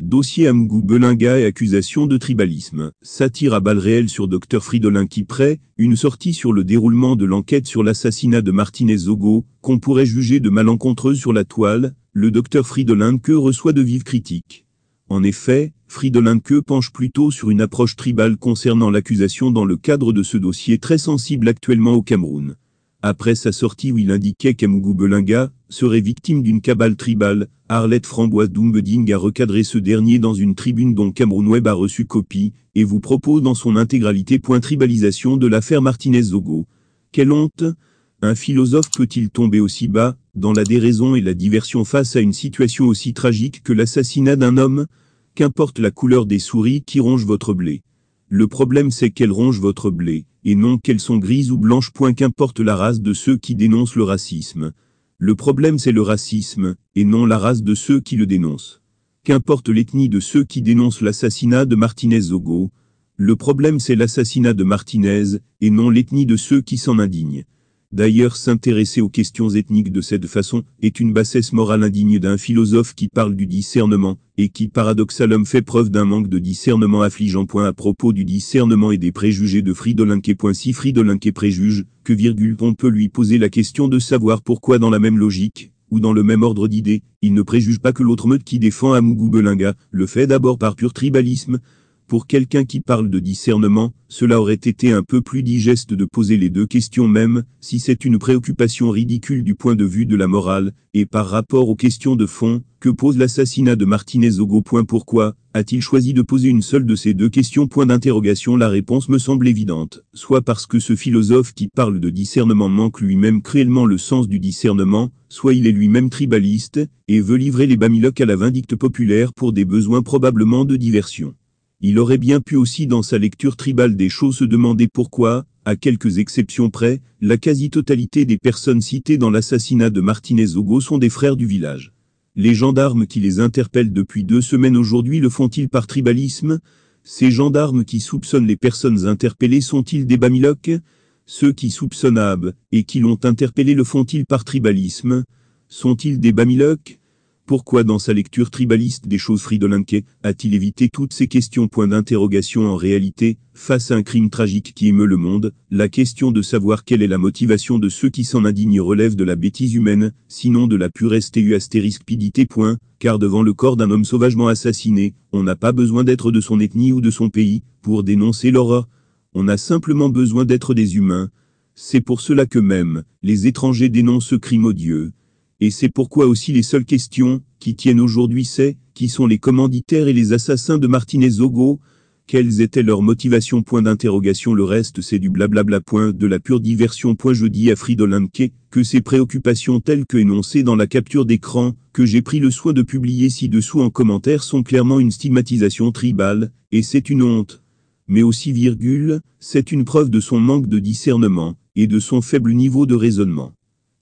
Dossier Amougou Belinga et accusation de tribalisme. Satire à balles réelles sur Dr Fridolin qui prête une sortie sur le déroulement de l'enquête sur l'assassinat de Martinez Zogo, qu'on pourrait juger de malencontreuse sur la toile. Le Dr Fridolin reçoit de vives critiques. En effet, Fridolin penche plutôt sur une approche tribale concernant l'accusation dans le cadre de ce dossier très sensible actuellement au Cameroun. Après sa sortie où il indiquait qu'Amougou Belinga serait victime d'une cabale tribale, Arlette Framboise Doumbeding a recadré ce dernier dans une tribune dont Cameroun Web a reçu copie, et vous propose dans son intégralité. Tribalisation de l'affaire Martinez Zogo. Quelle honte! Un philosophe peut-il tomber aussi bas, dans la déraison et la diversion face à une situation aussi tragique que l'assassinat d'un homme? Qu'importe la couleur des souris qui rongent votre blé. Le problème c'est qu'elles rongent votre blé, et non qu'elles sont grises ou blanches. Qu'importe la race de ceux qui dénoncent le racisme. Le problème c'est le racisme, et non la race de ceux qui le dénoncent. Qu'importe l'ethnie de ceux qui dénoncent l'assassinat de Martinez Zogo. Le problème c'est l'assassinat de Martinez, et non l'ethnie de ceux qui s'en indignent. D'ailleurs, s'intéresser aux questions ethniques de cette façon est une bassesse morale indigne d'un philosophe qui parle du discernement, et qui paradoxalement fait preuve d'un manque de discernement affligeant. À propos du discernement et des préjugés de Fridolin. Si Fridolin préjuge, on peut lui poser la question de savoir pourquoi dans la même logique, ou dans le même ordre d'idées, il ne préjuge pas que l'autre meute qui défend Amougou Belinga le fait d'abord par pur tribalisme. Pour quelqu'un qui parle de discernement, cela aurait été un peu plus digeste de poser les deux questions même, si c'est une préoccupation ridicule du point de vue de la morale, et par rapport aux questions de fond, que pose l'assassinat de Martinez Zogo. Pourquoi a-t-il choisi de poser une seule de ces deux questions? La réponse me semble évidente, soit parce que ce philosophe qui parle de discernement manque lui-même cruellement le sens du discernement, soit il est lui-même tribaliste, et veut livrer les bamilocs à la vindicte populaire pour des besoins probablement de diversion. Il aurait bien pu aussi dans sa lecture tribale des choses se demander pourquoi, à quelques exceptions près, la quasi-totalité des personnes citées dans l'assassinat de Martinez Zogo sont des frères du village. Les gendarmes qui les interpellent depuis 2 semaines aujourd'hui le font-ils par tribalisme? Ces gendarmes qui soupçonnent les personnes interpellées sont-ils des bamilocs? Ceux qui soupçonnent Ab, et qui l'ont interpellé le font-ils par tribalisme? Sont-ils des bamilocs? Pourquoi dans sa lecture tribaliste des choses Fridolin a-t-il évité toutes ces questions? En réalité, face à un crime tragique qui émeut le monde, la question de savoir quelle est la motivation de ceux qui s'en indignent relève de la bêtise humaine, sinon de la pure stupidité. Car devant le corps d'un homme sauvagement assassiné, on n'a pas besoin d'être de son ethnie ou de son pays, pour dénoncer l'horreur. On a simplement besoin d'être des humains. C'est pour cela que même, les étrangers dénoncent ce crime odieux. Et c'est pourquoi aussi les seules questions qui tiennent aujourd'hui c'est, qui sont les commanditaires et les assassins de Martinez Zogo? Quelles étaient leurs motivations? Le reste c'est du blablabla. De la pure diversion. Je dis à Fridolin que ces préoccupations telles que énoncées dans la capture d'écran, que j'ai pris le soin de publier ci-dessous en commentaire sont clairement une stigmatisation tribale, et c'est une honte. Mais aussi c'est une preuve de son manque de discernement, et de son faible niveau de raisonnement.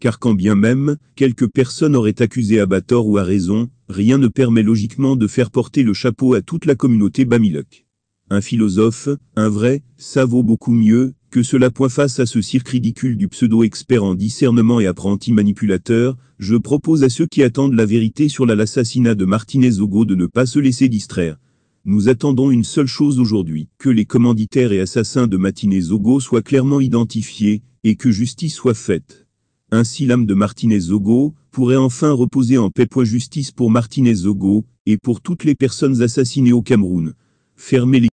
Car quand bien même, quelques personnes auraient accusé à tort ou à raison, rien ne permet logiquement de faire porter le chapeau à toute la communauté bamiloc. Un philosophe, un vrai, ça vaut beaucoup mieux, que cela. Face à ce cirque ridicule du pseudo-expert en discernement et apprenti manipulateur, je propose à ceux qui attendent la vérité sur l'assassinat de Martinez Zogo de ne pas se laisser distraire. Nous attendons une seule chose aujourd'hui, que les commanditaires et assassins de Martinez Zogo soient clairement identifiés, et que justice soit faite. Ainsi l'âme de Martinez Zogo pourrait enfin reposer en paix. Justice pour Martinez Zogo, et pour toutes les personnes assassinées au Cameroun. Fermez les